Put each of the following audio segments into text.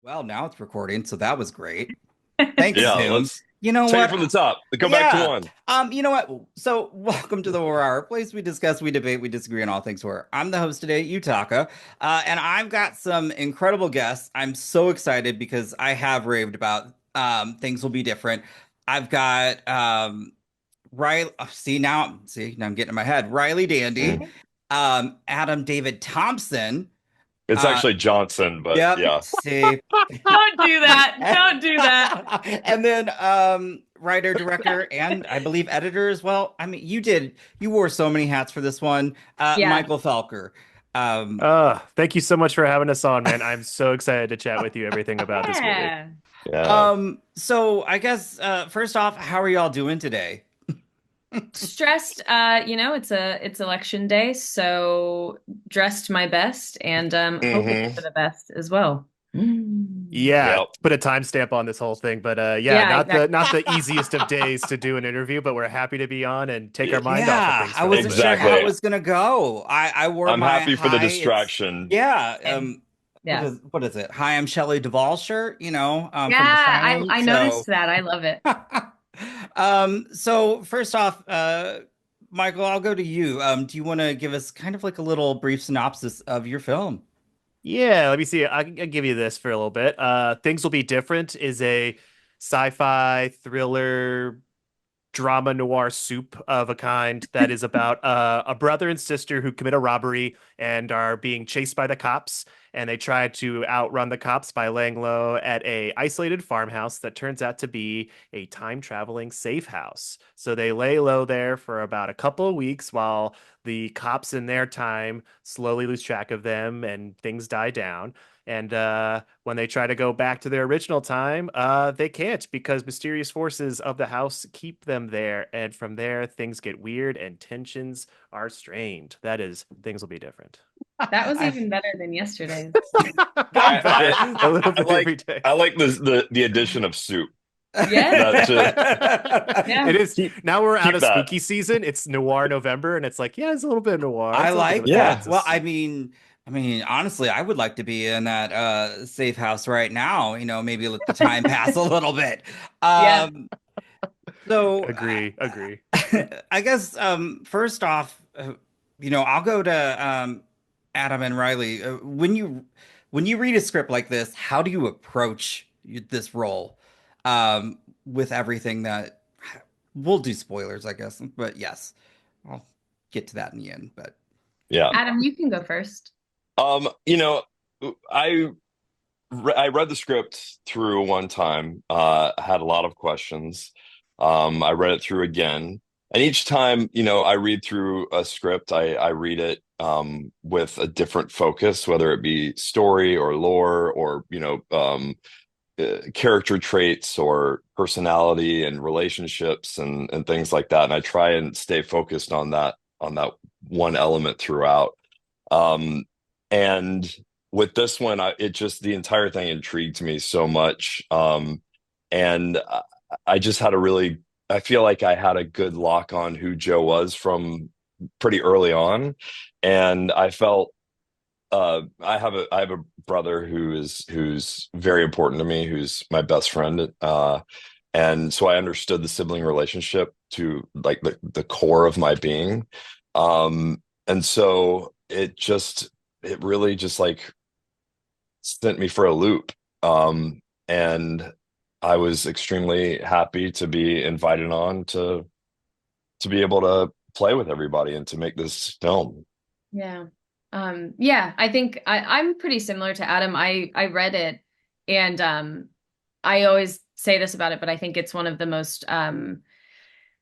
Well, now it's recording, so that was great. Thanks, Yeah, Zoom. let's You know take it what? from the top. Go back to Yeah. one. You know what? So, welcome to the Horror Hour, a place we discuss, we debate, we disagree on all things horror. I'm the host today, Yutaka, and I've got some incredible guests. I'm so excited because I have raved about things will be different. I've got Riley. See now I'm getting in my head. Riley Dandy, Mm. Adam David Thompson. It's Uh, actually Johnson, but yep. yeah. See. Don't do that. Don't do that. And then writer, director, and I believe editor as well. I mean, you wore so many hats for this one. Yeah. Michael Felker. Um Thank you so much for having us on, man. I'm so excited to chat with you everything about this movie. Yeah. Yeah. so I guess first off, how are y'all doing today? Stressed, it's election day, so dressed my best and hoping Hmm. for the best as well. Yeah, Yep. put a timestamp on this whole thing, but yeah, Yeah, not the exactly. easiest of days to do an interview, but we're happy to be on and take our Y- mind off of Yeah, things I for a little wasn't bit. sure how it Exactly. was gonna go. I wore I'm my happy for the hi. It's distraction. yeah. Okay. Yeah. What is it? Hi, I'm Shelley Duvall shirt. Yeah, From The I Shining. I So noticed that. I love it. So first off, Michael, I'll go to you. Do you want to give us kind of like a little brief synopsis of your film? Yeah, let me see. I'll give you this for a little bit. Things Will Be Different is a sci-fi thriller drama noir soup of a kind that is about a brother and sister who commit a robbery and are being chased by the cops, and they try to outrun the cops by laying low at a isolated farmhouse that turns out to be a time traveling safe house. So they lay low there for about a couple of weeks while the cops in their time slowly lose track of them and things die down. And when they try to go back to their original time, they can't because mysterious forces of the house keep them there. And from there, things get weird and tensions are strained. That is, Things Will Be Different. That was I even better than yesterday's. Gotten I better a little I bit like every day. I like the addition of soup. Yeah. That just Yeah. It is. keep Now we're out keep of that. spooky season. It's noir November, and it's like, yeah, it's a little bit noir. I It's a little bit like of that. Yeah. that. It's a Well, soup. honestly, I would like to be in that safe house right now. Maybe let the time pass a little bit. Yeah. Um, so Agree, agree. I guess first off, I'll go to Adam and Riley. When you read a script like this, how do you approach this role with everything that we'll do spoilers, I guess, but yes, I'll get to that in the end. But Yeah. Adam, you can go first. You know, I I read the script through one time, had a lot of questions. I read it through again. And each time, I read through a script, I read it with a different focus, whether it be story or lore or, character traits or personality and relationships and things like that. And I try and stay focused on that one element throughout. Um, and with this one, it just the entire thing intrigued me so much. And I just had a really, I feel like I had a good lock on who Joe was from pretty early on, and I felt I have a brother who's very important to me, who's my best friend. And so I understood the sibling relationship to like the core of my being. And so it really just like sent me for a loop. And I was extremely happy to be invited on to be able to play with everybody and to make this film. Yeah. Yeah, I think I'm pretty similar to Adam. I read it and I always say this about it, but I think it's one of the most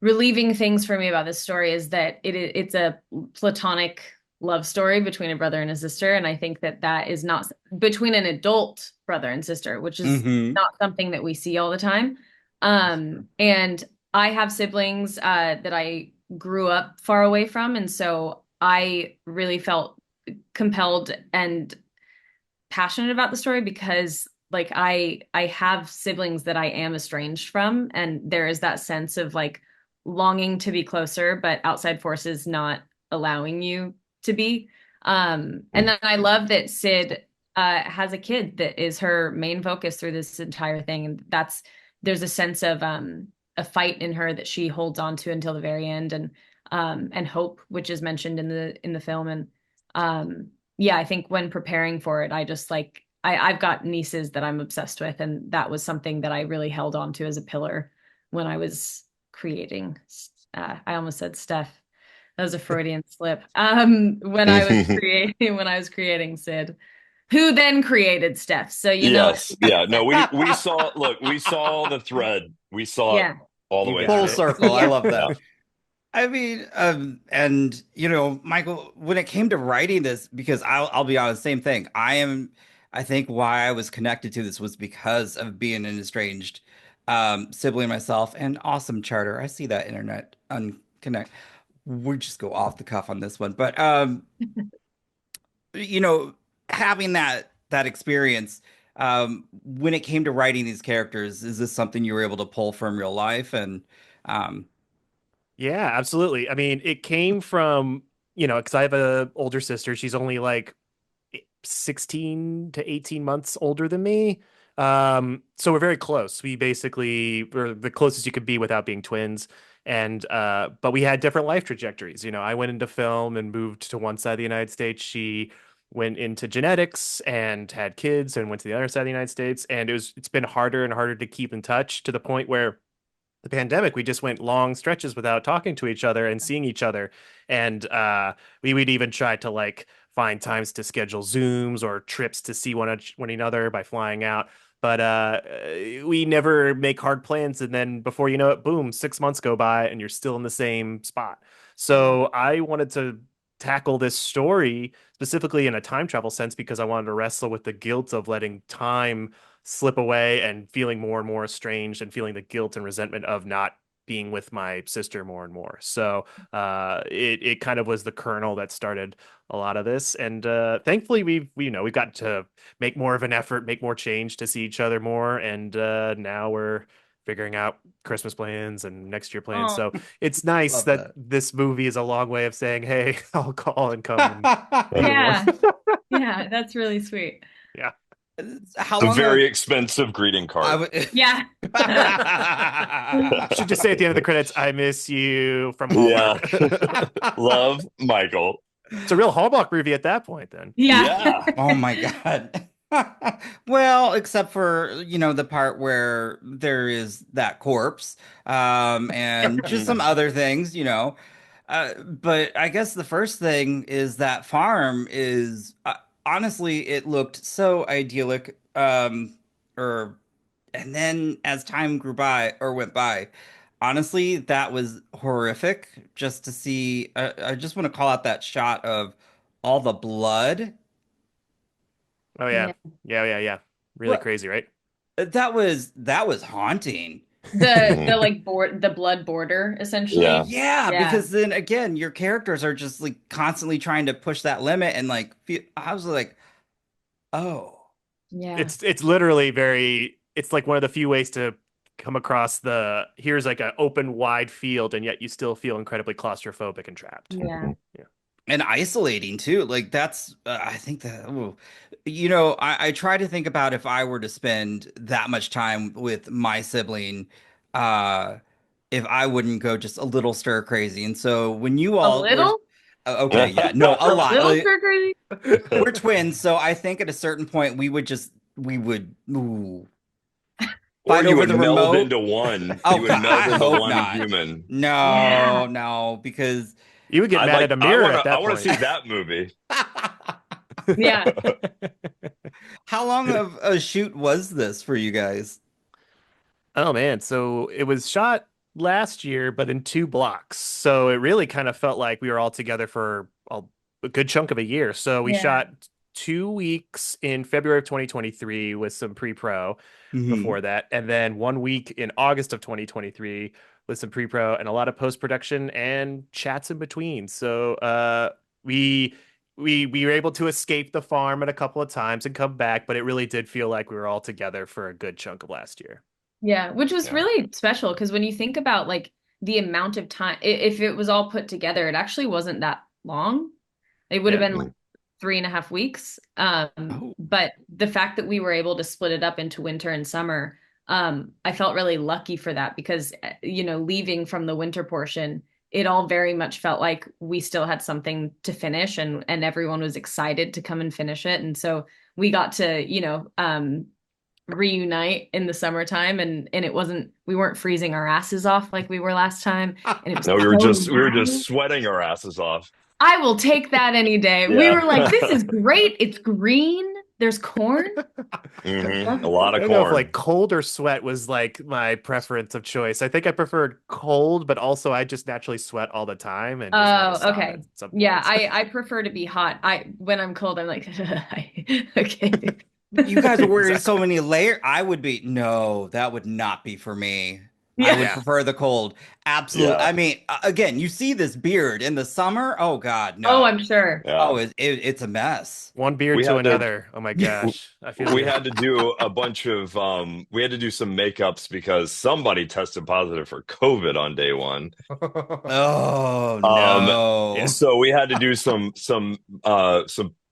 relieving things for me about this story is that it's a platonic love story between a brother and a sister, and I think that that is not between an adult brother and sister, which is hmm not something that we see all the time. And I have siblings that I grew up far away from, and so I really felt compelled and passionate about the story because like I have siblings that I am estranged from, and there is that sense of like longing to be closer but outside forces not allowing you to be. And then I love that Sid has a kid that is her main focus through this entire thing, and there's a sense of a fight in her that she holds on to until the very end, and hope, which is mentioned in the film. And yeah, I think when preparing for it, I just like I've got nieces that I'm obsessed with, and that was something that I really held on to as a pillar when I was creating. I almost said Steph. That was a Freudian slip. When I was creating Sid, who then created Steph. So you know, Yes. Yeah. No, we saw, look, we saw the thread. We saw it yeah, all the You way got Full through. it. circle. I yeah. love Yeah. that. I mean, and you know, Michael, when it came to writing this, because I'll be honest, same thing. I think why I was connected to this was because of being an estranged sibling myself, and awesome charter. I see that internet unconnect. We just go off the cuff on this one, but you know, having that experience, when it came to writing these characters, is this something you were able to pull from real life? And um, Yeah, absolutely. I mean, it came from, because I have a older sister. She's only like 16 to 18 months older than me. So we're very close. We basically were the closest you could be without being twins. And but we had different life trajectories. I went into film and moved to one side of the United States. She went into genetics and had kids and went to the other side of the United States. And it's been harder and harder to keep in touch, to the point where the pandemic, we just went long stretches without talking to each other and seeing each other. And we would even try to like find times to schedule Zooms or trips to see one another by flying out. But we never make hard plans. And then before you know it, boom, 6 months go by and you're still in the same spot. Yeah. So I wanted to tackle this story specifically in a time travel sense, because I wanted to wrestle with the guilt of letting time slip away and feeling more and more estranged and feeling the guilt and resentment of not being with my sister more and more. So it kind of was the kernel that started a lot of this. And thankfully we've gotten to make more of an effort, make more change to see each other more. And now we're figuring out Christmas plans and next year plans. Oh, So it's nice love that that. this movie is a long way of saying, hey, I'll call and come and be the one. yeah, yeah, that's really sweet. Yeah. How It's a long of very expensive greeting I card. would Yeah. Should just say at the end of the credits, I miss you from Yeah. Hallmark. Love, Michael. It's a real Hallmark movie at that point, then. Yeah. Yeah. Oh my God. Well, except for, you know, the part where there is that corpse, and just some other things, you know. But I guess the first thing is that farm is honestly, it looked so idyllic. Or and then as time grew by or went by, honestly, that was horrific just to see. I just want to call out that shot of all the blood. Oh yeah. Yeah. Yeah. Really What crazy, right? that was haunting. The Mhm. like the blood border Yeah. essentially. Yeah, Yeah. because then again, your characters are just like constantly trying to push that limit and like I was like, oh. Yeah. It's literally it's like one of the few ways to come across here's like an open wide field and yet you still feel incredibly claustrophobic and trapped. Yeah. Mhm. Yeah. And isolating too. Like that's I think that ooh. You know, I try to think about if I were to spend that much time with my sibling, uh if I wouldn't go just a little stir crazy. And so when you A all were little? okay, yeah, no, a A lot. little Like, stir crazy? we're twins, so I think at a certain point we would ooh, Or fight you over would the meld remote. into one. Oh You would God, meld I into hope one not. human. No, Yeah. no, because You would get mad at a I mirror wanna at I that wanna point. see that movie. Yeah. how long of a shoot was this for you guys? Oh man, so it was shot last year, but in two blocks. So it really kind of felt like we were all together for a good chunk of a year. So we Yeah. shot 2 weeks in February of 2023 with some pre-pro Hmm. before that, and then 1 week in August of 2023 with some pre-pro and a lot of post-production and chats in between. So we we were able to escape the farm at a couple of times and come back, but it really did feel like we were all together for a good chunk of last year. Yeah, which was Yeah. really special because when you think about like the amount of time, if it was all put together, it actually wasn't that long. It would have Yeah. been like Mhm. 3.5 weeks. Oh. But the fact that we were able to split it up into winter and summer, I felt really lucky for that because, leaving from the winter portion, it all very much felt like we still had something to finish and everyone was excited to come and finish it. And so we got to, reunite in the summertime and we weren't freezing our asses off like we were last time. And it was No, so we were nice. just sweating our asses off. I will take that any day. We Yeah. were like, this is great. It's green. There's corn. A lot I of don't know if corn. like cold or sweat was like my preference of choice. I think I preferred cold, but also I just naturally sweat all the time and just want to Oh, stop okay. at some Yeah, points. I prefer to be hot. When I'm cold, I'm like, okay. You guys are wearing so Exactly. many layers. I would be, no, that would not be for me. I Yeah. would Yeah. prefer the cold. Absolutely. Yeah. I mean, again, you see this beard in the summer. Oh God, Oh, no. I'm sure. Yeah. Oh, it's a mess. One beer We to had to another. Oh my gosh. I feel we you. had to do a bunch of we had to do some makeups because somebody tested positive for COVID on day one. Oh Um, no. so we had to do some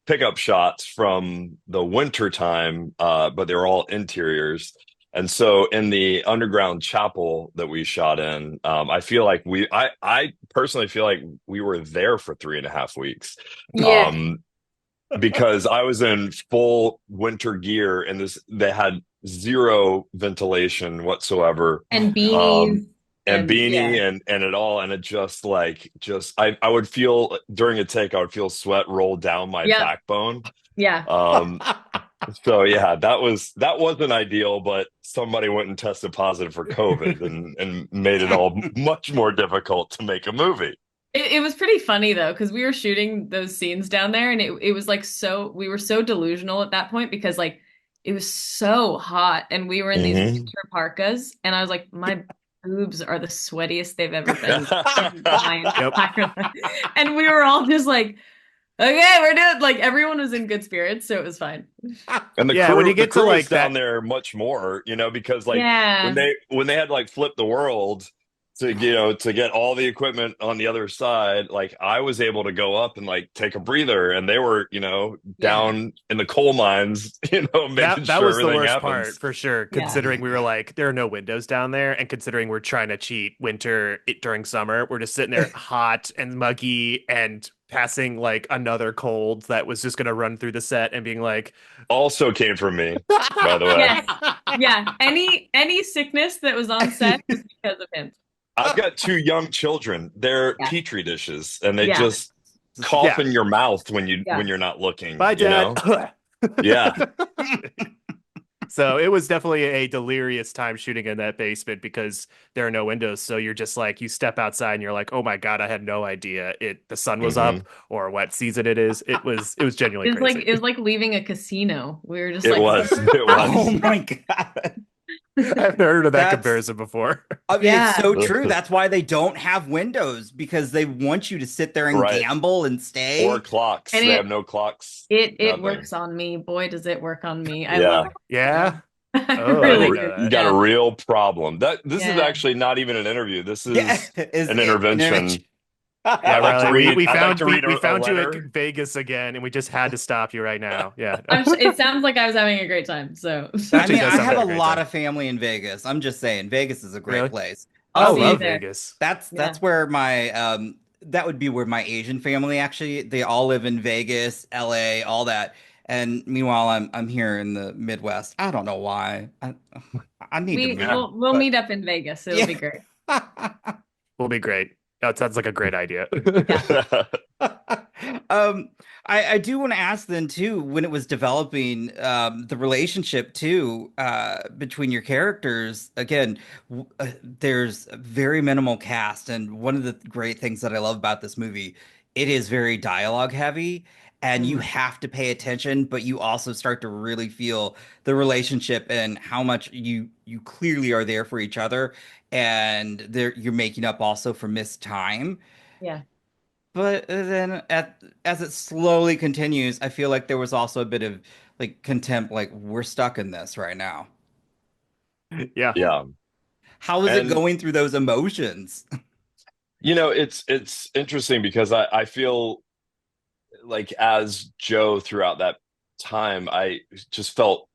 pickup shots from the winter time, but they were all interiors. And so in the underground chapel that we shot in, I feel like I personally feel like we were there for 3.5 weeks. Yeah. Um, because I was in full winter gear and they had zero ventilation whatsoever. And Um, beanies and and beanie yeah. and it all, and it just I would feel during a take, I would feel sweat roll down my Yep. backbone. Yeah. Um, so yeah, that wasn't ideal, but somebody went and tested positive for COVID and made it all much more difficult to make a movie. It was pretty funny though, because we were shooting those scenes down there and it was like we were so delusional at that point because like it was so hot and we were in these Hmm. winter parkas and I was like, my boobs are the sweatiest they've ever been in my Yep. entire life. And we were all just like, okay, we're doing like everyone was in good spirits, so it was fine. And Yeah, when you the get to crew is like down that, there much more, because like Yeah. when they had like flipped the world to to get all the equipment on the other side, like I was able to go up and like take a breather, and they were Yeah. down in the coal mines, making that sure was the everything worst part happens. for sure, Yeah. considering we were like, there are no windows down there, and considering we're trying to cheat during summer, we're just sitting there hot and muggy and passing like another cold that was just gonna run through the set and being like, Also came from me, by the way. Yes. Yeah. Any sickness that was on set was because of him. I've got two young children. They're Yeah. petri dishes, and they Yeah. just cough yeah, in your mouth Yeah. when you're not looking, bye, Dad. Yeah. So it was definitely a delirious time shooting in that basement because there are no windows. So you're just like, you step outside and you're like, oh my God, I had no idea the sun was Hmm. up or what season it is. It was genuinely crazy. It was like leaving a casino. We were just It like was. It Oh was. my God. I haven't heard of that That's comparison before. I mean, it's Yeah. so true. That's why they don't have windows because they want you to sit there and Right. gamble and Or stay. clocks. And They have no clocks. it Nothing. works on me. Boy, does it work on me. I Yeah. love it. Yeah. I Oh, I really didn't You know do. that. got a Yeah. real problem. This is Yeah. actually not even an interview. This Yeah, is is an it an intervention. Yeah, I'd like to Riley, read. we I'd like to read we a found you letter. at Vegas again, and we just had to stop you right now. Yeah. It sounds like I was having a great time. So I Actually, mean, does I sound have like a a great lot time. of family in Vegas. I'm just saying, Vegas is a great Really? place. I'll I see you love there. Vegas. Yeah. That's where my that would be where my Asian family actually they all live in Vegas, LA, all that. And meanwhile, I'm here in the Midwest. I don't know why. I need to move, We'll but meet up in Vegas. It'll be yeah. great. Will be great. That sounds like a great idea. Yeah. Um, I do want to ask then too, when it was developing the relationship too between your characters, again, there's a very minimal cast, and one of the great things that I love about this movie, it is very dialogue heavy, and you Mhm. have to pay attention, but you also start to really feel the relationship and how much you clearly are there for each other, and you're making up also for missed time. Yeah. But then as it slowly continues, I feel like there was also a bit of like contempt, like we're stuck in this right now. Yeah. Yeah. How is it And going through those emotions? it's interesting because I feel like as Joe throughout that time, I just felt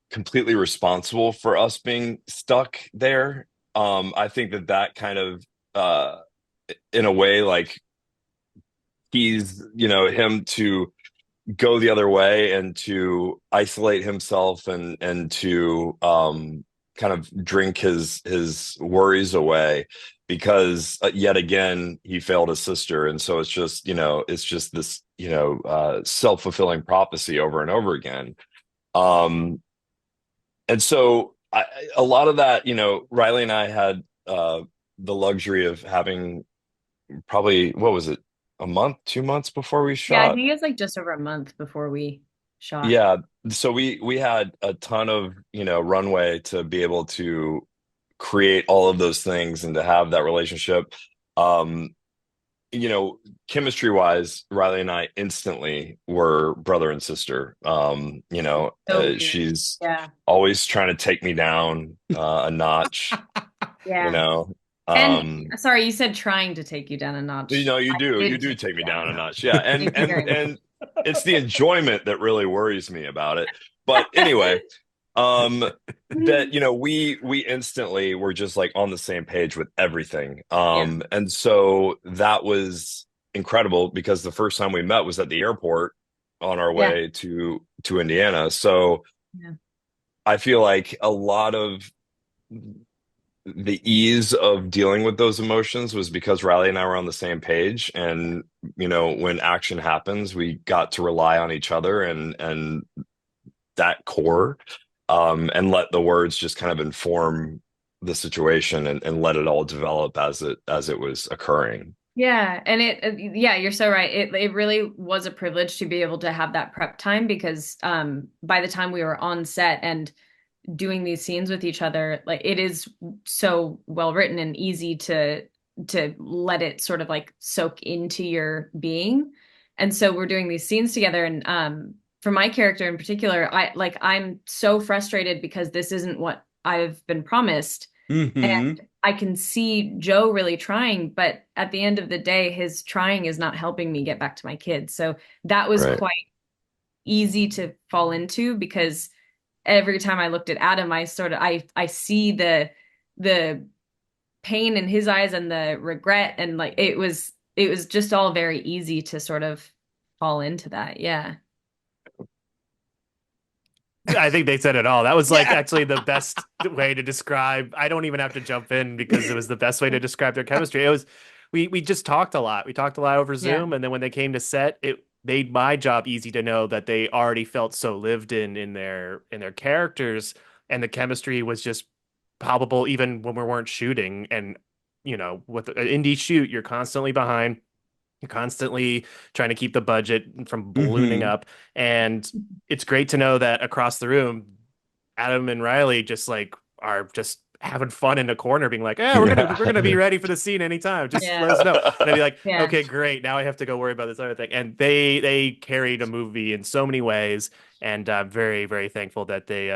completely responsible for us being stuck there. I think that that kind of, uh, in a way, like he's, him to go the other way and to isolate himself and to kind of drink his worries away because yet again he failed his sister, and so it's just this self-fulfilling prophecy over and over again. um and so a lot of that, Riley and I had the luxury of having probably, what was it, a month, 2 months before we Yeah, I shot. think it was like just over a month before we shot. Yeah, so we had a ton of, runway to be able to create all of those things and to have that relationship. Um, Chemistry wise, Riley and I instantly were brother and sister. So weird. She's Yeah. always trying to take me down a notch, you Yeah. know. And Um, sorry, you said trying to take you down a notch. you I you did do take take you me down down a a notch. notch. Yeah, Thank you very much. and it's the enjoyment that really worries me about it. But anyway, um that we instantly were just like on the same page with everything. Yeah. And so that was incredible because the first time we met was at the airport on our Yeah. way to Indiana. So Yeah. I feel like a lot of the ease of dealing with those emotions was because Riley and I were on the same page. And, when action happens, we got to rely on each other and that core, and let the words just kind of inform the situation and let it all develop as it was occurring. Yeah, and yeah, you're so right. It really was a privilege to be able to have that prep time because by the time we were on set and doing these scenes with each other, like it is so well written and easy to let it sort of like soak into your being. And so we're doing these scenes together and for my character in particular, I'm so frustrated because this isn't what I've been promised. Hmm. And I can see Joe really trying, but at the end of the day, his trying is not helping me get back to my kids. So that was Right. quite easy to fall into because every time I looked at Adam, I see the pain in his eyes and the regret and like it was just all very easy to sort of fall into that. Yeah. I think they said it all. That was like Yeah. actually the best way to describe. I don't even have to jump in because it was the best way to describe their chemistry. It was we just talked a lot. We talked a lot over Yeah. Zoom, and then when they came to set, it made my job easy to know that they already felt so lived in their characters, and the chemistry was just palpable even when we weren't shooting. And with an indie shoot, you're constantly behind. You're constantly trying to keep the budget from ballooning Hmm. up. And it's great to know that across the room, Adam and Riley just like are just having fun in a corner, being like, "Yeah, we're gonna be Yeah. ready for the scene anytime. Just Yeah. let us know." And I'd be like, Yeah. "Okay, great. Now I have to go worry about this other thing." And they carried a movie in so many ways, and I'm very very thankful that they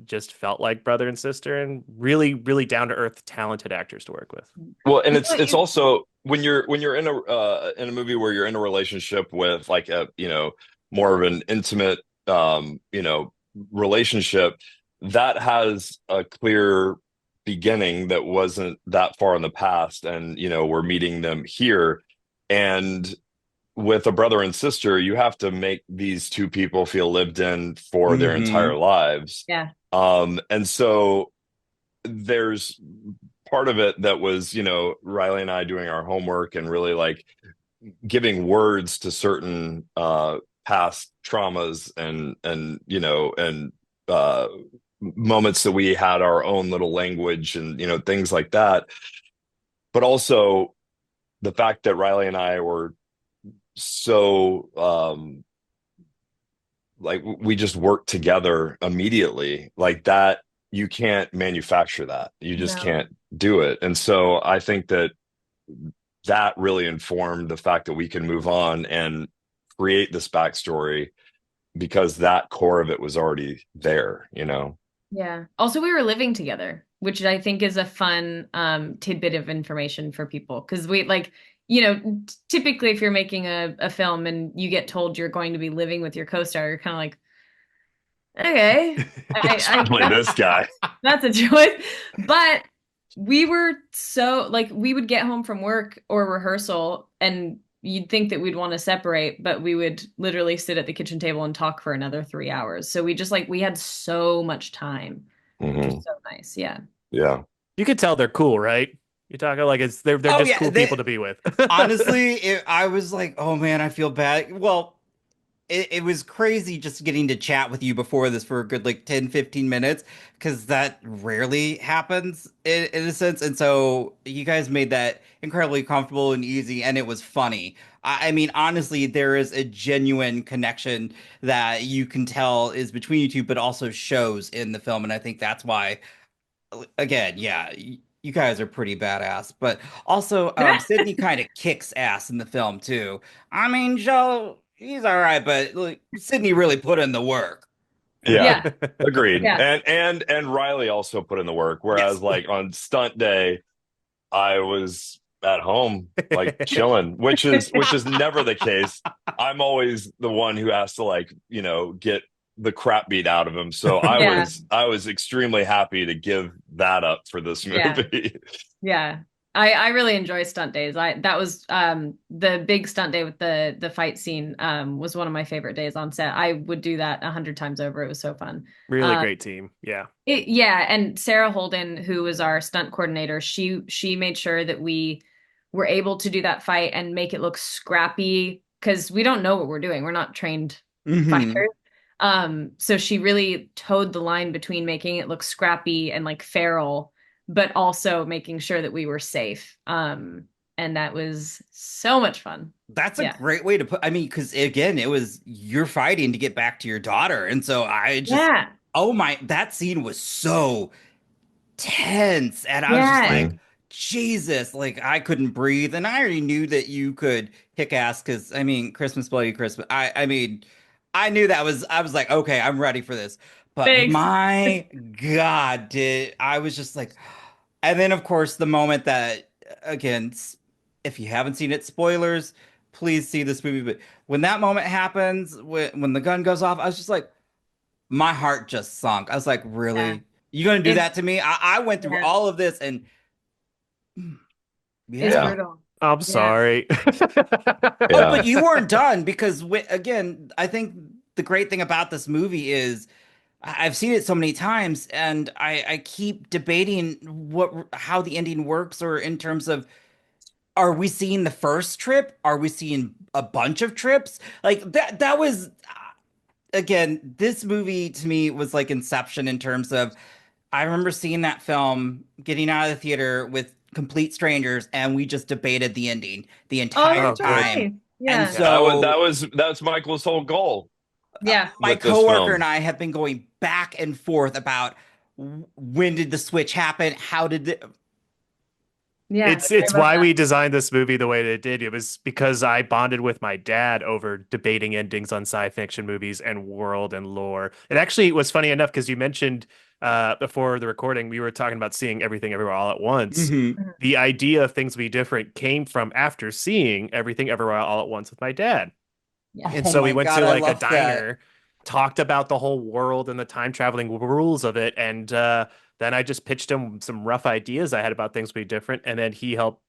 just felt like brother and sister and really really down to earth, talented actors to work with. Well, and You it's know, it's also when you're in a movie where you're in a relationship with like a more of an intimate relationship that has a clear beginning that wasn't that far in the past, and we're meeting them here. And with a brother and sister, you have to make these two people feel lived in for their Hmm. entire lives. yeah. And so there's part of it that was, Riley and I doing our homework and really like giving words to certain past traumas and moments that we had our own little language and things like that. But also the fact that Riley and I were so like we just worked together immediately like that. You can't manufacture that. You just No. can't do it. And so I think that that really informed the fact that we can move on and create this backstory because that core of it was already there. Yeah. Also, we were living together, which I think is a fun tidbit of information for people because we like typically if you're making a film and you get told you're going to be living with your co-star, you're kind of like, okay, I Especially this guy. that's a choice. But we were so like we would get home from work or rehearsal and you'd think that we'd want to separate, but we would literally sit at the kitchen table and talk for another 3 hours. So we just like we had so much time, which was Hmm. so nice. Yeah. Yeah. You could tell they're cool, right? You're talking like they're Oh just yeah, cool people to be with. honestly, I was like, oh man, I feel bad. Well, it was crazy just getting to chat with you before this for a good like 10, 15 minutes because that rarely happens in a sense. And so you guys made that incredibly comfortable and easy, and it was funny. I mean, honestly, there is a genuine connection that you can tell is between you two, but also shows in the film. And I think that's why, again, yeah, you guys are pretty badass. But also, Sydney kind of kicks ass in the film too. I mean, Joe, he's all right, but like, Sydney really put in the work. Yeah. Yeah. Agreed. Yeah. And Riley also put in the work. Yes. Whereas like on stunt day, I was at home like chilling, which is never the case. I'm always the one who has to like, get the crap beat out of him. So I Yeah. was I was extremely happy to give that up for this Yeah. movie. Yeah. I really enjoy stunt days. That was the big stunt day with the fight scene was one of my favorite days on set. I would do that 100 times over. It was so fun. Really great team. Yeah. Yeah, and Sarah Holden, who was our stunt coordinator, she made sure that we were able to do that fight and make it look scrappy because we don't know what we're doing. We're not trained Hmm. fighters. So she really towed the line between making it look scrappy and like feral, but also making sure that we were safe. And that was so much fun. That's a Yeah. great way to put. I mean, because again, it was you're fighting to get back to your daughter, and so I just, Yeah. oh my, that scene was so tense, and I was just Yeah. like, Mhm. Jesus, like I couldn't breathe, and I already knew that you could kick ass because I mean, Christmas Bloody Christmas. I mean, I knew that was. I was like, okay, I'm ready for this. But Thanks. my God, did I was just like, and then of course the moment that again, if you haven't seen it, spoilers, please see this movie. But when that moment happens, when the gun goes off, I was just like, my heart just sunk. I was like, Yeah. really? You gonna do It's that to me? I went through yeah, all of this and it's yeah. Yeah. brutal. I'm Yeah. sorry. Oh, Yeah. but you weren't done because again, I think the great thing about this movie is I've seen it so many times and I keep debating how the ending works or in terms of are we seeing the first trip? Are we seeing a bunch of trips? Like that was again, this movie to me was like Inception in terms of I remember seeing that film, getting out of the theater with complete strangers, and we just debated the ending the Oh, entire Oh, that's good. time. nice. And Yeah. Yeah. so That's Michael's whole goal Yeah. my with this coworker and film. I have been going back and forth about when did the switch happen? How did it? Yeah. I It's love why that. we designed this movie the way that it did. It was because I bonded with my dad over debating endings on sci fiction movies and world and lore. It actually was funny enough because you mentioned before the recording we were talking about seeing everything everywhere all at once. Mhm. Mhm. The idea of things be different came from after seeing everything everywhere all at once with my dad. Yeah. And Oh so we my went God, to I like a love that. diner, talked about the whole world and the time traveling rules of it, and then I just pitched him some rough ideas I had about things be different, and then he helped,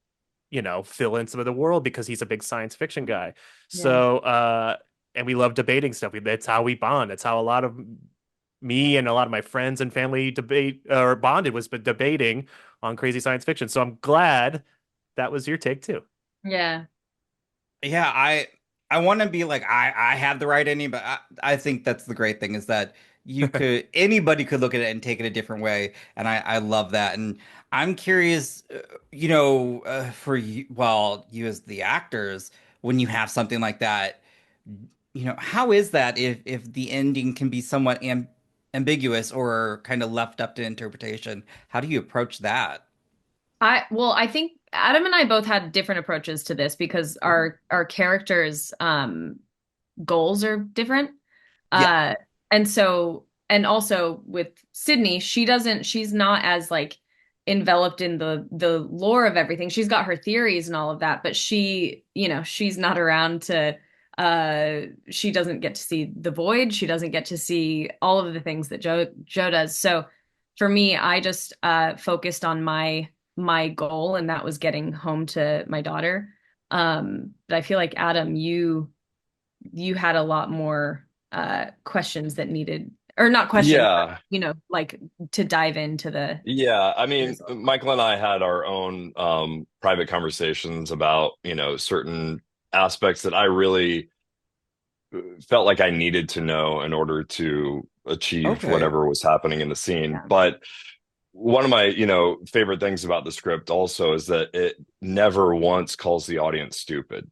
fill in some of the world because he's a big science fiction guy. Yeah. So, and we love debating stuff. That's how we bond. That's how a lot of me and a lot of my friends and family debate or bonded was debating on crazy science fiction. So I'm glad that was your take too. Yeah. Yeah, I want to be like I have the right ending, but I think that's the great thing is that you could anybody could look at it and take it a different way, and I love that. And I'm curious, for you, well, you as the actors, when you have something like that, how is that if the ending can be somewhat ambiguous or kind of left up to interpretation? How do you approach that? I think Adam and I both had different approaches to this because Mhm. our characters goals are different. Yeah. And so and also with Sydney, she's not as like enveloped in the lore of everything. She's got her theories and all of that, but she's not around to she doesn't get to see the void. She doesn't get to see all of the things that Joe does. So for me, I just focused on my goal, and that was getting home to my daughter. But I feel like Adam, you had a lot more questions that needed, or not questions, but, Yeah. like to dive into the Yeah, I mean, result. Michael and I had our own private conversations about, certain aspects that I really felt like I needed to know in order to achieve Okay. whatever was happening in the scene. Yeah. But one of my, favorite things about the script also is that it never once calls the audience stupid.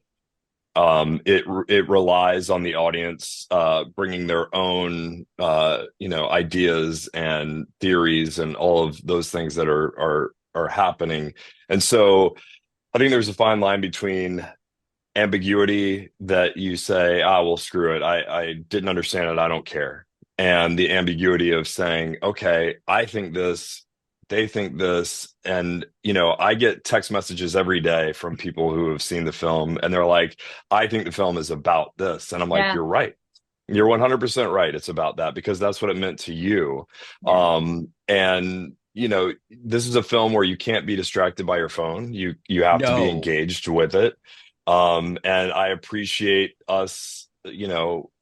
It relies on the audience bringing their own ideas and theories and all of those things that are happening. And so I think there's a fine line between ambiguity that you say, well, screw it, I didn't understand it, I don't care, and the ambiguity of saying, okay, I think this, they think this. And I get text messages every day from people who have seen the film and they're like, I think the film is about this, and I'm like, Yeah. you're right, you're 100% right, it's about that, because that's what it meant to you. Yeah. And this is a film where you can't be distracted by your phone, you have to be No. engaged with it. And I appreciate us,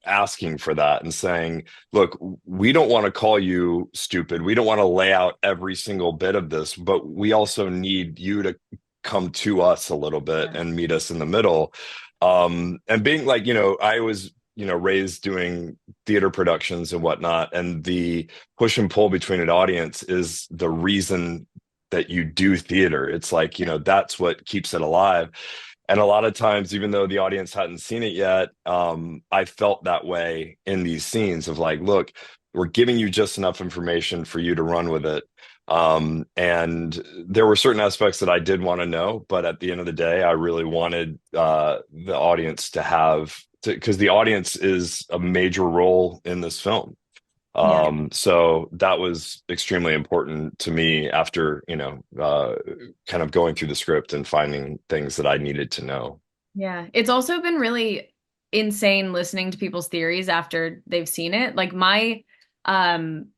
asking for that and saying, look, we don't want to call you stupid. We don't want to lay out every single bit of this, but we also need you to come to us a little bit Yeah. and meet us in the middle. And being like, I was, raised doing theater productions and whatnot, and the push and pull between an audience is the reason that you do theater. It's like, that's what keeps it alive. And a lot of times, even though the audience hadn't seen it yet, I felt that way in these scenes of like, look, we're giving you just enough information for you to run with it. And there were certain aspects that I did want to know, but at the end of the day, I really wanted the audience to have, because the audience is a major role in this film. Yeah. So that was extremely important to me after, kind of going through the script and finding things that I needed to know. Yeah. It's also been really insane listening to people's theories after they've seen it. Like my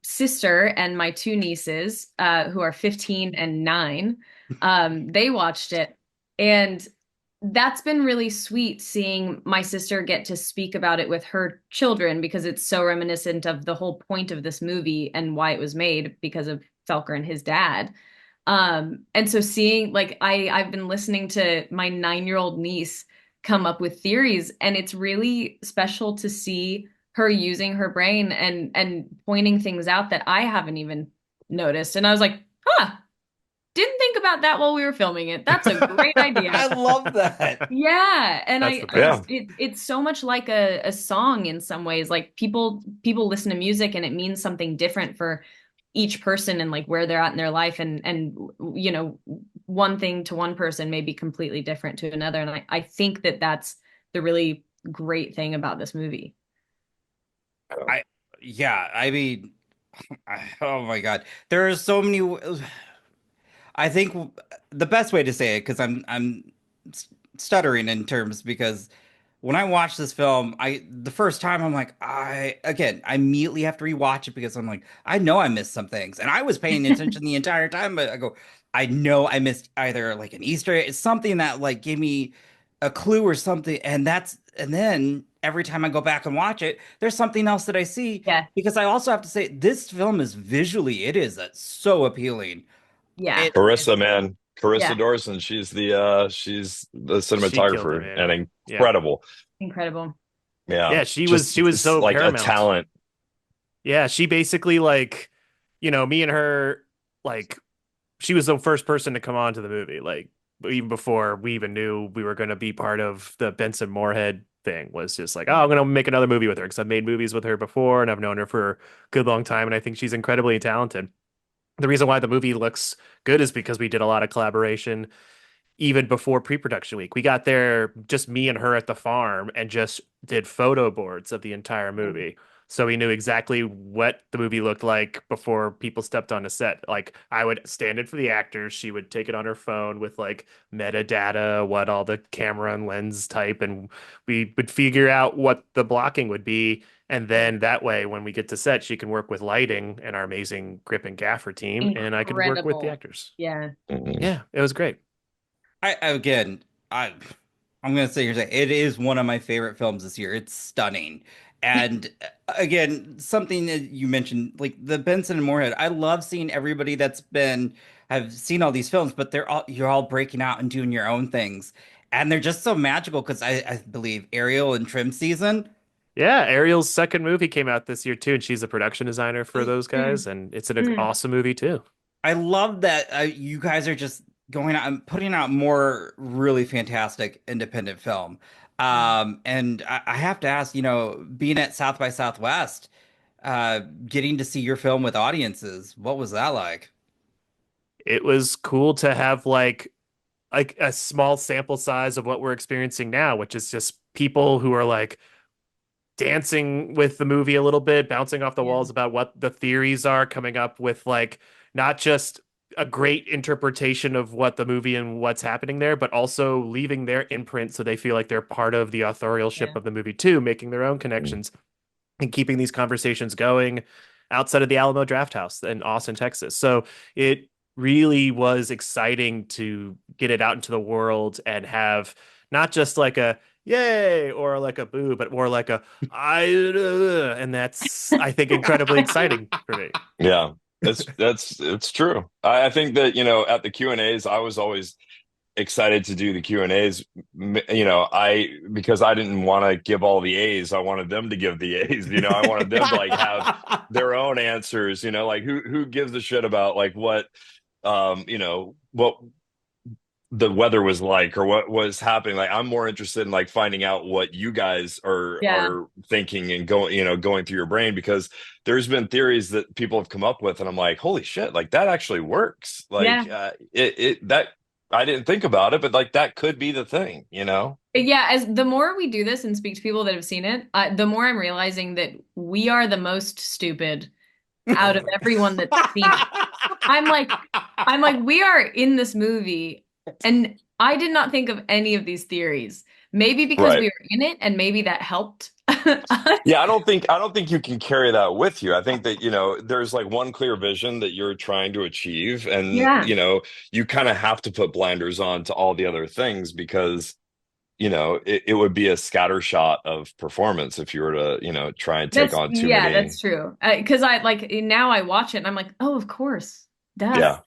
sister and my two nieces, who are 15 and 9, they watched it. And that's been really sweet seeing my sister get to speak about it with her children, because it's so reminiscent of the whole point of this movie and why it was made, because of Felker and his dad. And so seeing, like, I've been listening to my 9-year-old niece come up with theories, and it's really special to see her using her brain and pointing things out that I haven't even noticed. And I was like, huh, didn't think about that while we were filming it. That's a great I idea. love that. Yeah, and That's the Yeah. best. it's so much like a song in some ways. Like people listen to music and it means something different for each person and like where they're at in their life, and one thing to one person may be completely different to another. And I think that that's the really great thing about this movie. I yeah, I mean, oh my God. There are so many. I think the best way to say it, because I'm stuttering in terms, because when I watched this film, the first time I'm like, I immediately have to rewatch it because I'm like, I know I missed some things, and I was paying attention the entire time, but I go, I know I missed either like an Easter egg, something that like gave me a clue or something, and then every time I go back and watch it, there's something else that I see, Yeah, because I also have to say this film is visually, it is so appealing. yeah, It Carissa, man, Carissa yeah. Dorson, she's the She killed it, cinematographer, man. and Yeah. incredible. Incredible. Yeah, Yeah, just she was it's so like a paramount. talent. Yeah, she basically like, me and her, like, she was the first person to come on to the movie, like even before we even knew we were going to be part of the Benson Moorhead thing. Was just like, oh, I'm going to make another movie with her because I've made movies with her before and I've known her for a good long time, and I think she's incredibly talented. The reason why the movie looks good is because we did a lot of collaboration even before pre-production week. We got there, just me and her at the farm, and just did photo boards of the entire movie. So we knew exactly what the movie looked like before people stepped on a set. Like I would stand in for the actors, she would take it on her phone with like metadata, what all the camera and lens type, and we would figure out what the blocking would be. And then that way, when we get to set, she can work with lighting and our amazing grip and gaffer team, and I could work with the Incredible. actors. Yeah. Mhm. Yeah, it was great. Again, I'm gonna say here say it is one of my favorite films this year. It's stunning. And again, something that you mentioned, like the Benson and Moorhead, I love seeing everybody that's been have seen all these films, but you're all breaking out and doing your own things. And they're just so magical because I believe Ariel and Trim season. Yeah, Ariel's second movie came out this year too, and she's a production designer for those Mm, guys, and it's an mm. awesome movie too. I love that you guys are just going out and putting out more really fantastic independent film. And I have to ask, being at South by Southwest, getting to see your film with audiences, what was that like? It was cool to have like a small sample size of what we're experiencing now, which is just people who are like dancing with the movie a little bit, bouncing off the Yeah. walls about what the theories are, coming up with like not just a great interpretation of what the movie and what's happening there, but also leaving their imprint so they feel like they're part of the authorialship Yeah. of the movie too, making their own connections and keeping these conversations going outside of the Alamo Draft House in Austin, Texas. So it really was exciting to get it out into the world and have not just like a yay or like a boo, but more like a I, and that's I think incredibly exciting for me. Yeah, it's true. I think that, at the Q&As, I was always excited to do the Q&As. Because I didn't want to give all the A's. I wanted them to give the A's. I wanted them to like have their own answers. Like who gives a shit about like what the weather was like or what was happening. Like I'm more interested in like finding out what you guys are Yeah. are thinking and going through your brain, because there's been theories that people have come up with and I'm like, holy shit, like that actually works. Yeah. Like it that I didn't think about it, but like that could be the thing. Yeah, as the more we do this and speak to people that have seen it, the more I'm realizing that we are the most stupid out of everyone that's seen it. I'm like, we are in this movie, and I did not think of any of these theories. Maybe because we Right. were in it, and maybe that helped. Yeah, I don't think you can carry that with you. I think that, there's like one clear vision that you're trying to achieve, and Yeah, you kind of have to put blinders on to all the other things, because it would be a scattershot of performance if you were to, try and take on too that's many. true. Because I like now I watch it and I'm like, oh, of course, duh, Yeah.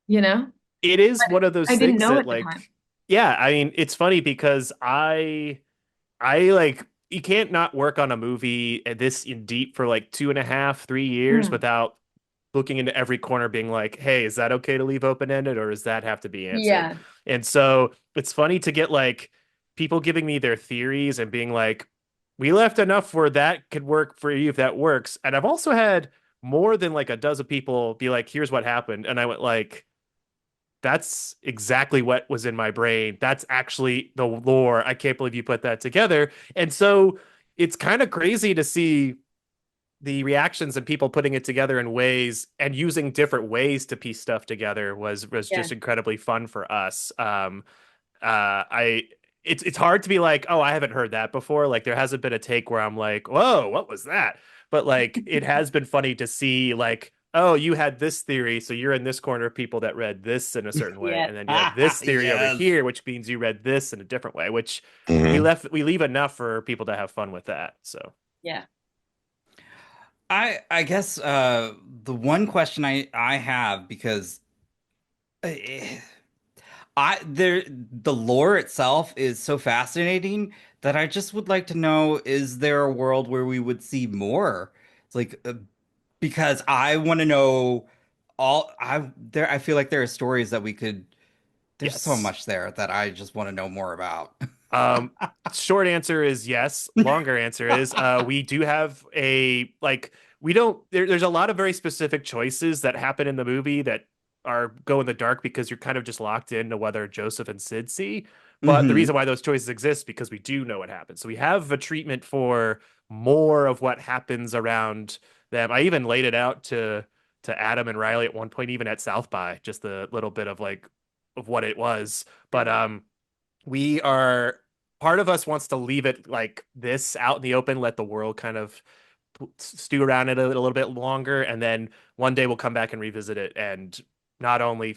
you know. It is But one of I those didn't things know that at the time. yeah, I mean, it's funny because I like you can't not work on a movie this in deep for like 2.5, 3 years Mm. without looking into every corner, being like, hey, is that okay to leave open-ended or does that have to be answered? Yeah, And so it's funny to get like people giving me their theories and being like, we left enough where that could work for you if that works. And I've also had more than like a dozen people be like, here's what happened. And I went like, that's exactly what was in my brain. That's actually the lore. I can't believe you put that together. And so it's kind of crazy to see the reactions and people putting it together in ways and using different ways to piece stuff together was yeah. just incredibly fun for us. I it's hard to be like, oh, I haven't heard that before. Like there hasn't been a take where I'm like, whoa, what was that? But like it has been funny to see like, oh, you had this theory, so you're in this corner of people that read this in a certain way, Yeah, and then you have this theory over Yes. here, which means you read this in a different way, which Hmm. we leave enough for people to have fun with that. So yeah. I guess the one question I have because uh, the lore itself is so fascinating that I just would like to know, is there a world where we would see more? It's like because I want to know I feel like there are stories that we could there's so yes. much there that I just want to know more about. Um, Short answer is yes. Longer answer is we do have a like we don't there's a lot of very specific choices that happen in the movie that are go in the dark because you're kind of just locked into whether Joseph and Sid see. But the Hmm. reason why those choices exist because we do know what happens. So we have a treatment for more of what happens around them. I even laid it out to Adam and Riley at one point, even at South by, just a little bit of like of what it was. But we are part of us wants to leave it like this out in the open, let the world kind of stew around it a little bit longer, and then one day we'll come back and revisit it and not only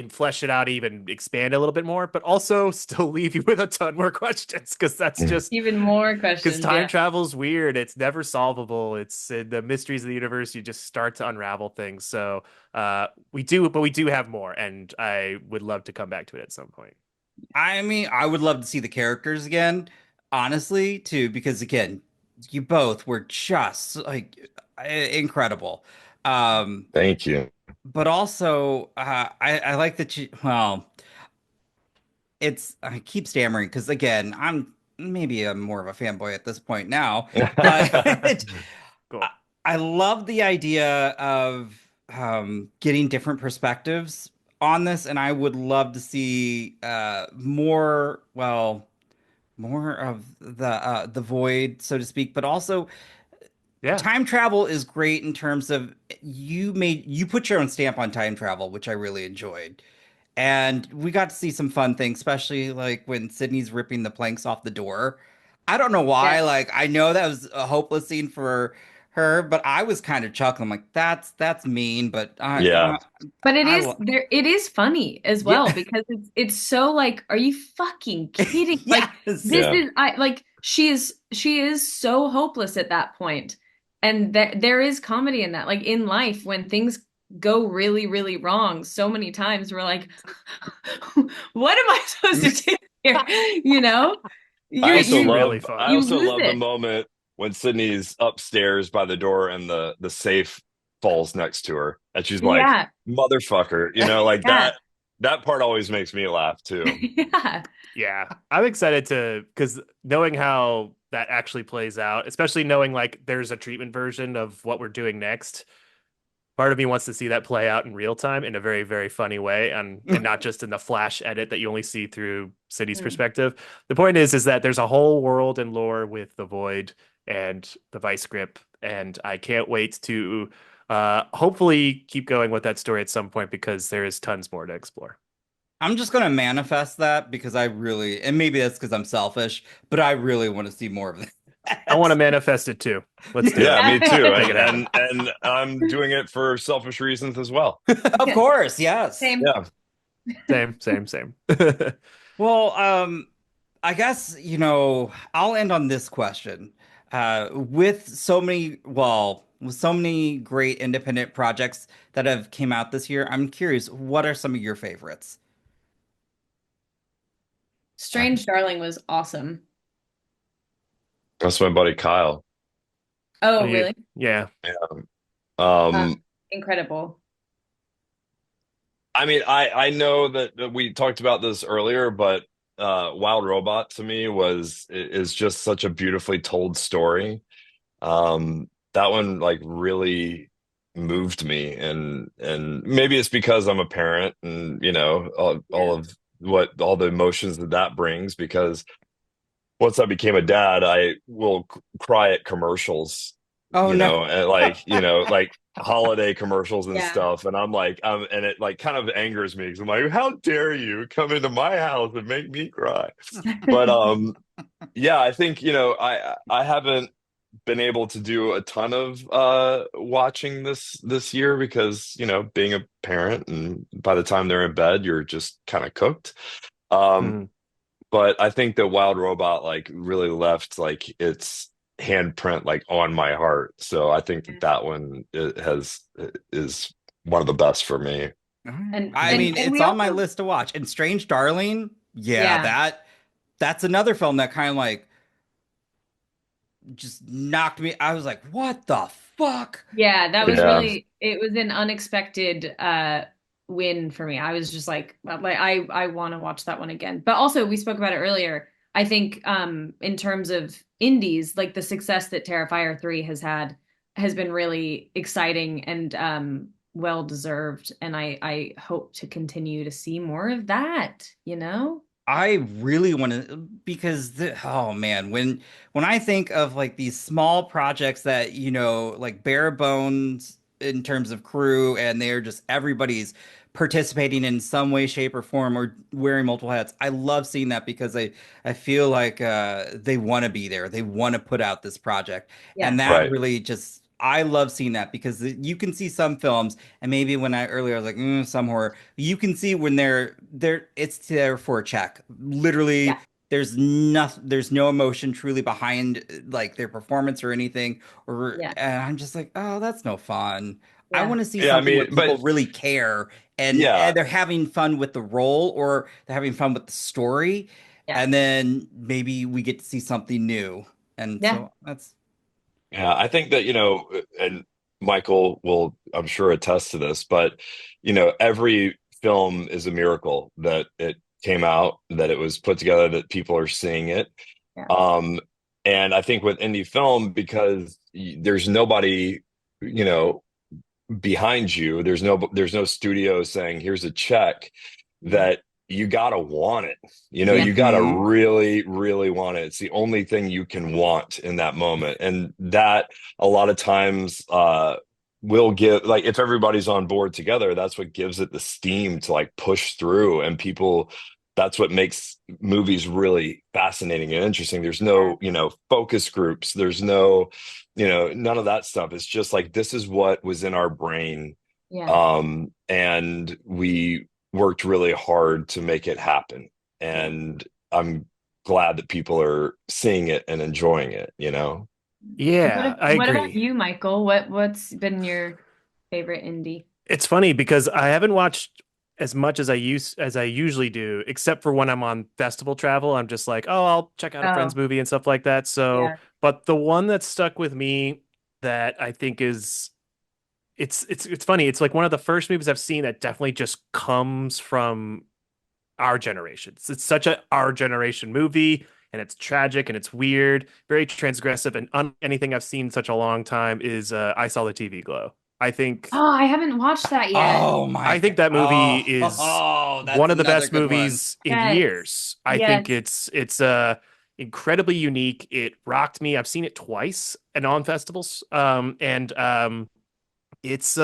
flesh it out, even expand a little bit more, but also still leave you with a ton more questions because that's just Even more because questions. time Yeah. travel's weird. It's never solvable. It's the mysteries of the universe. You just start to unravel things. So we do have more, and I would love to come back to it at some point. I mean, I would love to see the characters again, honestly, too, because again, you both were just like incredible. Um, Thank you. but also, I like that you, well, I keep stammering because again, I'm more of a fanboy at this point now, but I, Cool. I love the idea of getting different perspectives on this, and I would love to see more of the void, so to speak, but also Yeah. time travel is great in terms of you put your own stamp on time travel, which I really enjoyed. And we got to see some fun things, especially like when Sydney's ripping the planks off the door. I don't know why, Yeah. like I know that was a hopeless scene for her, but I was kind of chuckling like that's mean, but Yeah. But it I is lo- there, it is funny as yeah. well because it's so like, are you fucking kidding? Like Yes. this Yeah. is I like she is so hopeless at that point. And there is comedy in that. Like in life, when things go really, really wrong so many times, we're like, what am I supposed to do here? You know? I You're It's also you really love I fun. you also lose love the it. moment when Sydney's upstairs by the door and the safe falls next to her. And she's like, Yeah. motherfucker, like Yeah. that part always makes me laugh too. Yeah. Yeah. I'm excited to because knowing how that actually plays out, especially knowing like there's a treatment version of what we're doing next. Part of me wants to see that play out in real time in a very, very funny way, and not just in the flash edit that you only see through City's Mm. perspective. The point is that there's a whole world and lore with the Void and the Vice Grip, and I can't wait to hopefully keep going with that story at some point because there is tons more to explore. I'm just gonna manifest that because I really, and maybe that's because I'm selfish, but I really want to see more of I want to that. manifest it too. Let's do Yeah, it. me too. Make And it happen. and I'm doing it for selfish reasons as well. Of Yeah. course, yes. Same. Yeah. Same, same, same. Well, I guess, I'll end on this question. With so many great independent projects that have came out this year, I'm curious, what are some of your favorites? Strange Darling was awesome. That's my buddy Kyle. Oh, really? Yeah. Yeah. Uh, Um, incredible. I mean, I know that we talked about this earlier, but Wild Robot to me is just such a beautifully told story. That one like really moved me, and maybe it's because I'm a parent, and all Yeah. of what all the emotions that brings. Because once I became a dad, I will cry at commercials, Oh no. and like holiday commercials and Yeah. stuff. And I'm like, and it like kind of angers me because I'm like, how dare you come into my house and make me cry? But yeah, I think, I haven't been able to do a ton of watching this year because, being a parent and by the time they're in bed, you're just kind of cooked. Um, Mhm. but I think that Wild Robot like really left like its handprint like on my heart. So I think that one is one of the best for me. And I and mean, and it's we on my also list to watch. And Strange Darling, yeah, yeah. that's another film that kind of like just knocked me. I was like, what the fuck? Yeah, that was Yeah. really it was an unexpected win for me. I was just like I want to watch that one again. But also we spoke about it earlier. I think in terms of indies, like the success that Terrifier 3 has had has been really exciting and well deserved and I hope to continue to see more of that, you know? I really want to because oh man, when I think of like these small projects that, like bare bones in terms of crew and they're just everybody's participating in some way, shape, or form or wearing multiple hats. I love seeing that because I feel like they want to be there. They want to put out this project. Yeah. And that Right. really just I love seeing that because you can see some films, and maybe when I earlier I was like, some horror, you can see when they're it's there for a check. Literally, Yeah. there's no emotion truly behind like their performance or anything. Yeah. And I'm just like, oh, that's no fun. I Yeah. want to see Yeah, I something where mean, but people really care yeah, and they're having fun with the role or they're having fun with the story, Yeah. and then maybe we get to see something new. And Yeah. so that's yeah, I think that, and Michael will, I'm sure, attest to this, but, every film is a miracle that it came out, that it was put together, that people are seeing it. Yeah. Um, and I think with indie film, because there's nobody, you know, behind you, there's no studio saying, here's a check, Mhm. that you gotta want it. Yeah. You gotta hmm really, really want it. It's the only thing you can want in that moment. And that a lot of times will give, like, if everybody's on board together, that's what gives it the steam to like push through. And people, that's what makes movies really fascinating and interesting. There's Yeah. no, focus groups. There's no, none of that stuff. It's just like, this is what was in our brain. Yeah. And we worked really hard to make it happen. Yeah. And I'm glad that people are seeing it and enjoying it. Yeah, I What about agree. you, Michael? What's been your favorite indie? It's funny because I haven't watched as much as I usually do, except for when I'm on festival travel. I'm just like, oh, I'll check out a friend's Oh, movie and stuff like that. So, yeah. but the one that stuck with me that I think is it's funny. It's like one of the first movies I've seen that definitely just comes from our generation. It's such a our generation movie, and it's tragic and it's weird, very transgressive, and anything I've seen in such a long time is I Saw the TV Glow. I think Oh, I haven't watched that yet. Oh my I God. think that movie Oh, is that's one of the another best good one. movies in Yes. years. I think Yes. it's incredibly unique. It rocked me. I've seen it twice and on festivals. And it's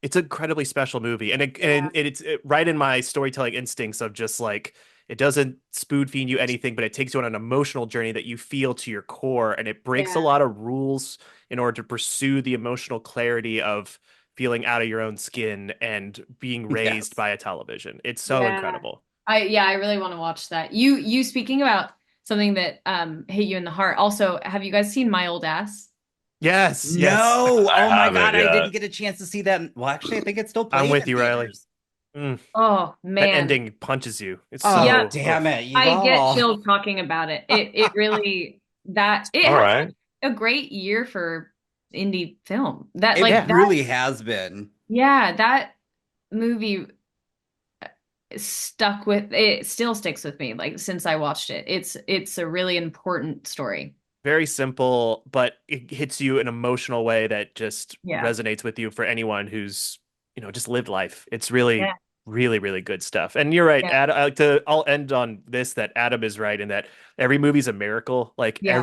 it's an incredibly special movie. Yeah. It's right in my storytelling instincts of just like it doesn't spoon feed you anything, but it takes you on an emotional journey that you feel to your core, and it breaks a Yeah. lot of rules in order to pursue the emotional clarity of feeling out of your own skin and being raised Yes. by a television. It's so Yeah. incredible. I really want to watch that. You speaking about something that hit you in the heart. Also, have you guys seen My Old Ass? Yes, yes. No. I Oh my haven't God. I yet. didn't get a chance to see that. Well, actually, I think it's still I'm playing with in you, Riley. theaters. Mm, Oh that man. ending punches you. It's Oh, Yep. so, damn oof. it, you I get all. chills talking about it. It really that it All has right. a great year for indie film. That It like Yeah. that really has been. yeah, that movie stuck with it still sticks with me like since I watched it. It's a really important story. Very simple, but it hits you in an emotional way that just Yeah. resonates with you for anyone who's, just lived life. It's really, Yeah. really, really good stuff. And you're right, Yeah. I'll end on this that Adam is right in that every movie's a miracle. Like Yeah.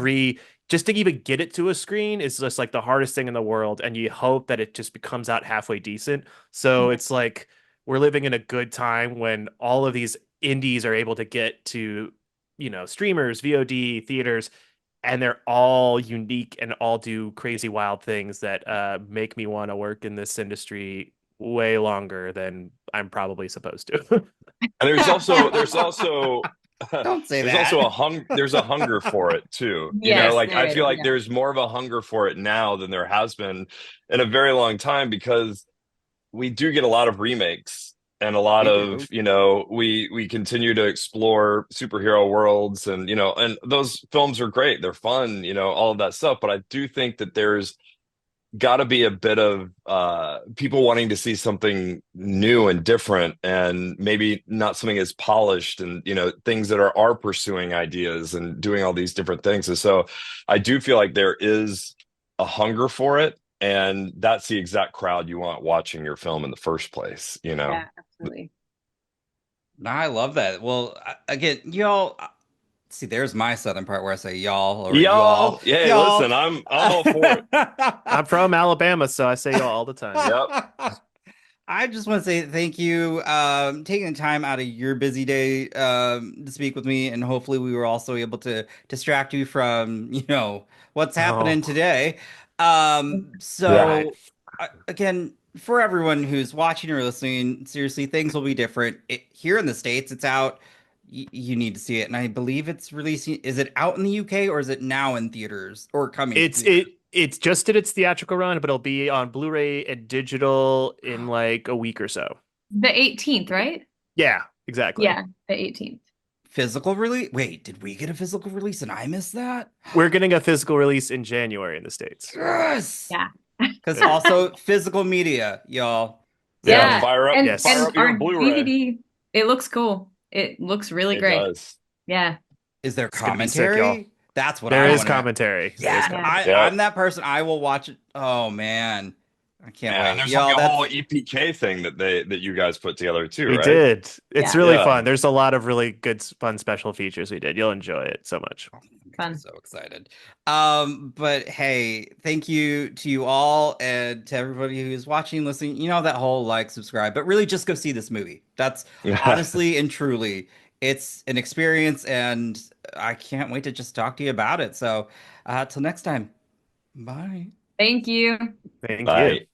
just to even get it to a screen is just like the hardest thing in the world. And you hope that it just becomes out halfway decent. So Yeah. it's like we're living in a good time when all of these indies are able to get to, streamers, VOD, theaters, and they're all unique and all do crazy wild things that make me want to work in this industry way longer than I'm probably supposed to. And there's also Don't say there's also that. there's a hunger for it too. Yes, Like, there I is. feel like Yeah. there's more of a hunger for it now than there has been in a very long time, because we do get a lot of remakes, and a lot We of, do. we continue to explore superhero worlds, and and those films are great. They're fun, all of that stuff. But I do think that there's got to be a bit of people wanting to see something new and different, and maybe not something as polished, and things that are pursuing ideas and doing all these different things. And so I do feel like there is a hunger for it, and that's the exact crowd you want watching your film in the first place. Yeah, absolutely. I love that. Well, again, y'all, see, there's my southern part where I say y'all or Y'all, y'all, yeah, y'all. listen, I'm all for it. I'm from Alabama, so I say y'all all the time. Yep. I just want to say thank you, taking the time out of your busy day, to speak with me, and hopefully we were also able to distract you from, what's happening Oh, today. Yeah. right. Again, for everyone who's watching or listening, seriously, things will be different. Here in the States, it's out. You need to see it, and I believe it's releasing. Is it out in the UK or is it now in theaters or coming to It's theaters? it's just did its theatrical run, but it'll be on Blu-ray and digital in like a week or so. The 18th, right? Yeah, exactly. Yeah, the 18th. Physical release? Wait, did we get a physical release and I missed that? We're getting a physical release in January in the States. Yes. Yeah. Because There you go. also physical media, y'all. Yeah, Yeah. So fire up, And fire Yes. and up our your Blu-ray. DVD, it looks cool. It looks really It great. does. Yeah. is there It's gonna be sick, y'all. commentary? That's what There I is want to know. commentary. There is Yeah, Yeah. commentary. Yep. I'm that person. I will watch it. Oh man. I can't Yeah, and wait. there's like Y'all, a whole that's EPK thing that you guys put together too, We right? did. It's Yeah. really Yeah. fun. There's a lot of really good, fun special features we did. You'll enjoy it so much. oh, it makes me Fun. so excited. But hey, thank you to you all and to everybody who's watching, listening. You know that whole like, subscribe, but really just go see this movie. That's honestly and truly, it's an experience, and I can't wait to just talk to you about it. So, till next time, bye. Thank you. Thank you. Bye.